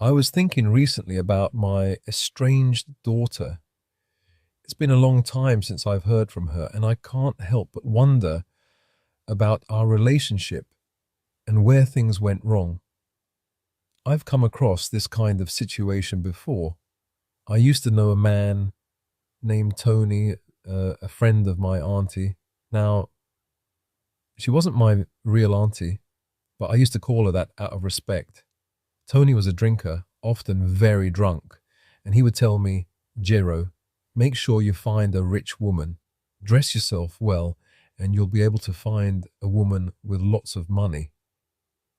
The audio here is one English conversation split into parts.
I was thinking recently about my estranged daughter. It's been a long time since I've heard from her, and I can't help but wonder about our relationship and where things went wrong. I've come across this kind of situation before. I used to know a man named Tony, a friend of my auntie. Now, she wasn't my real auntie, but I used to call her that out of respect. Tony was a drinker, often very drunk, and he would tell me, Jero, make sure you find a rich woman. Dress yourself well, and you'll be able to find a woman with lots of money.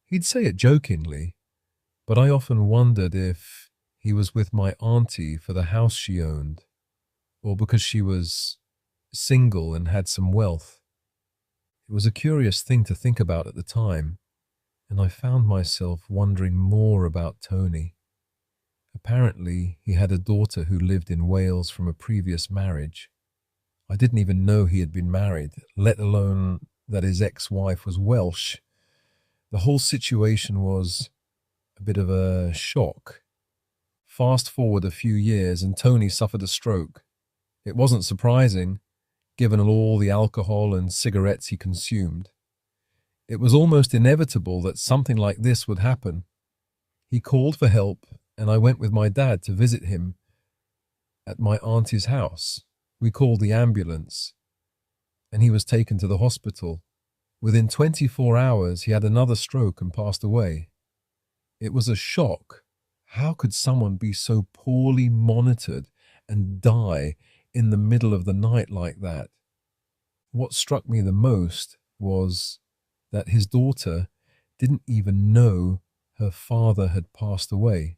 He'd say it jokingly, but I often wondered if he was with my auntie for the house she owned, or because she was single and had some wealth. It was a curious thing to think about at the time, and I found myself wondering more about Tony. Apparently, he had a daughter who lived in Wales from a previous marriage. I didn't even know he had been married, let alone that his ex-wife was Welsh. The whole situation was a bit of a shock. Fast forward a few years and Tony suffered a stroke. It wasn't surprising, given all the alcohol and cigarettes he consumed. It was almost inevitable that something like this would happen. He called for help, and I went with my dad to visit him at my auntie's house. We called the ambulance, and he was taken to the hospital. Within 24 hours, he had another stroke and passed away. It was a shock. How could someone be so poorly monitored and die in the middle of the night like that? What struck me the most was that his daughter didn't even know her father had passed away.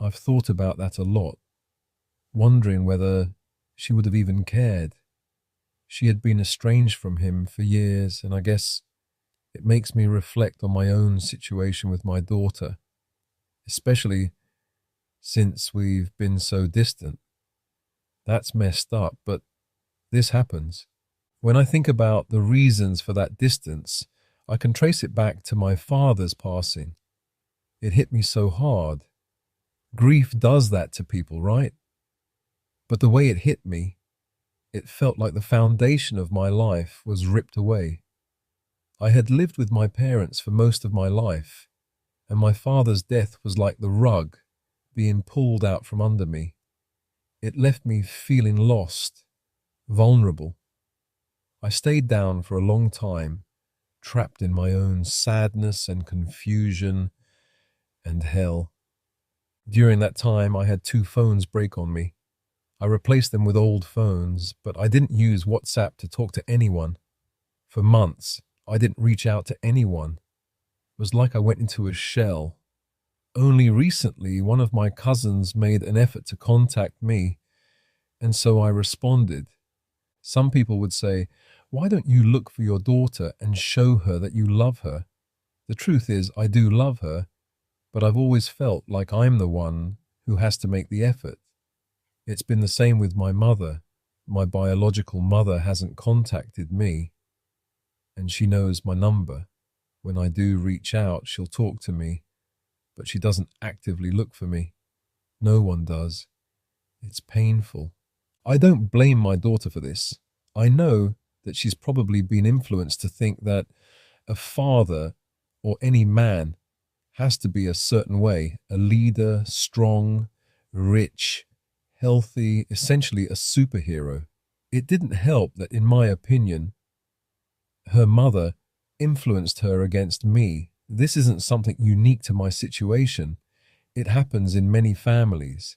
I've thought about that a lot, wondering whether she would have even cared. She had been estranged from him for years, and I guess it makes me reflect on my own situation with my daughter, especially since we've been so distant. That's messed up, but this happens. When I think about the reasons for that distance, I can trace it back to my father's passing. It hit me so hard. Grief does that to people, right? But the way it hit me, it felt like the foundation of my life was ripped away. I had lived with my parents for most of my life, and my father's death was like the rug being pulled out from under me. It left me feeling lost, vulnerable. I stayed down for a long time, trapped in my own sadness and confusion and hell. During that time, I had 2 phones break on me. I replaced them with old phones, but I didn't use WhatsApp to talk to anyone. For months, I didn't reach out to anyone. It was like I went into a shell. Only recently, one of my cousins made an effort to contact me, and so I responded. Some people would say, why don't you look for your daughter and show her that you love her? The truth is, I do love her, but I've always felt like I'm the one who has to make the effort. It's been the same with my mother. My biological mother hasn't contacted me, and she knows my number. When I do reach out, she'll talk to me, but she doesn't actively look for me. No one does. It's painful. I don't blame my daughter for this. I know that she's probably been influenced to think that a father or any man has to be a certain way, a leader, strong, rich, healthy, essentially a superhero. It didn't help that, in my opinion, her mother influenced her against me. This isn't something unique to my situation. It happens in many families.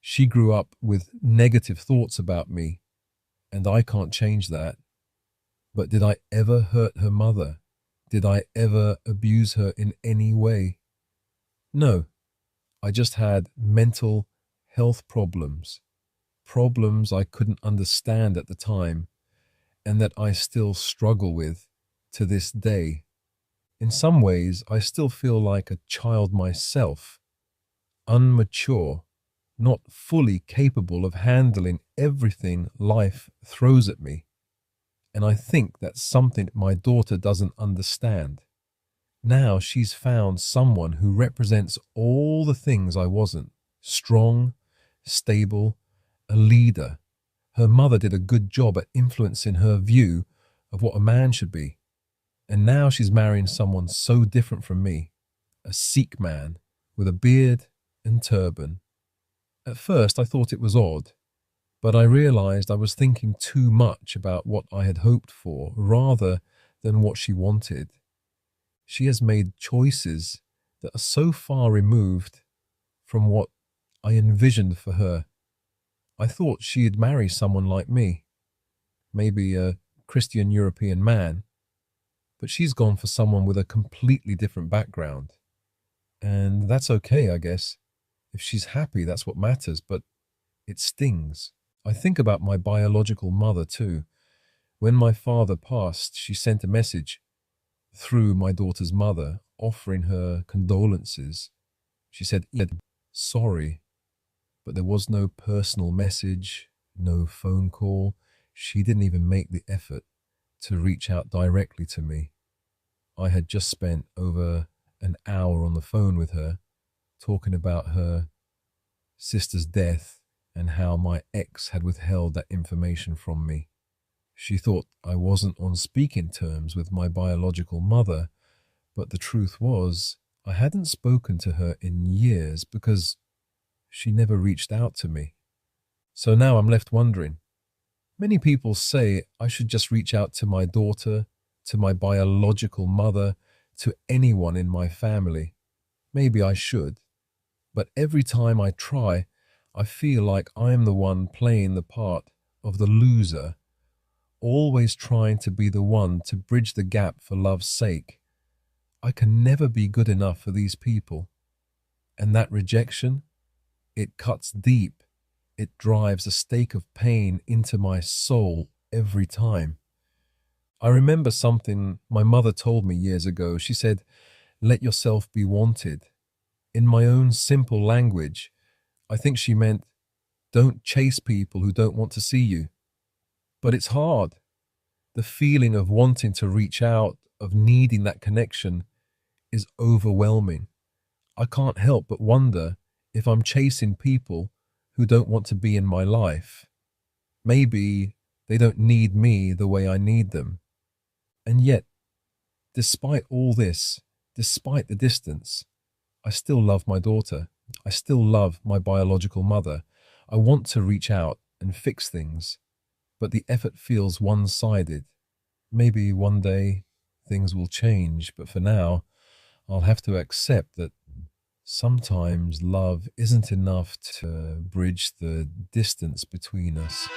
She grew up with negative thoughts about me, and I can't change that. But did I ever hurt her mother? Did I ever abuse her in any way? No. I just had mental health problems, problems I couldn't understand at the time, and that I still struggle with to this day. In some ways, I still feel like a child myself, unmature, not fully capable of handling everything life throws at me. And I think that's something my daughter doesn't understand. Now she's found someone who represents all the things I wasn't: strong, stable, a leader. Her mother did a good job at influencing her view of what a man should be. And now she's marrying someone so different from me, a Sikh man with a beard and turban. At first I thought it was odd, but I realized I was thinking too much about what I had hoped for rather than what she wanted. She has made choices that are so far removed from what I envisioned for her. I thought she'd marry someone like me, maybe a Christian European man, but she's gone for someone with a completely different background. And that's okay, I guess. If she's happy, that's what matters, but it stings. I think about my biological mother too. When my father passed, she sent a message through my daughter's mother offering her condolences. She said, sorry, but there was no personal message, no phone call. She didn't even make the effort to reach out directly to me. I had just spent over an hour on the phone with her, talking about her sister's death and how my ex had withheld that information from me. She thought I wasn't on speaking terms with my biological mother, but the truth was I hadn't spoken to her in years because she never reached out to me. So now I'm left wondering. Many people say I should just reach out to my daughter, to my biological mother, to anyone in my family. Maybe I should. But every time I try, I feel like I'm the one playing the part of the loser, always trying to be the one to bridge the gap for love's sake. I can never be good enough for these people. And that rejection, it cuts deep. It drives a stake of pain into my soul every time. I remember something my mother told me years ago. She said, "Let yourself be wanted." In my own simple language, I think she meant, don't chase people who don't want to see you. But it's hard. The feeling of wanting to reach out, of needing that connection, is overwhelming. I can't help but wonder if I'm chasing people who don't want to be in my life. Maybe they don't need me the way I need them. And yet, despite all this, despite the distance, I still love my daughter. I still love my biological mother. I want to reach out and fix things, but the effort feels one-sided. Maybe one day things will change, but for now, I'll have to accept that sometimes love isn't enough to bridge the distance between us.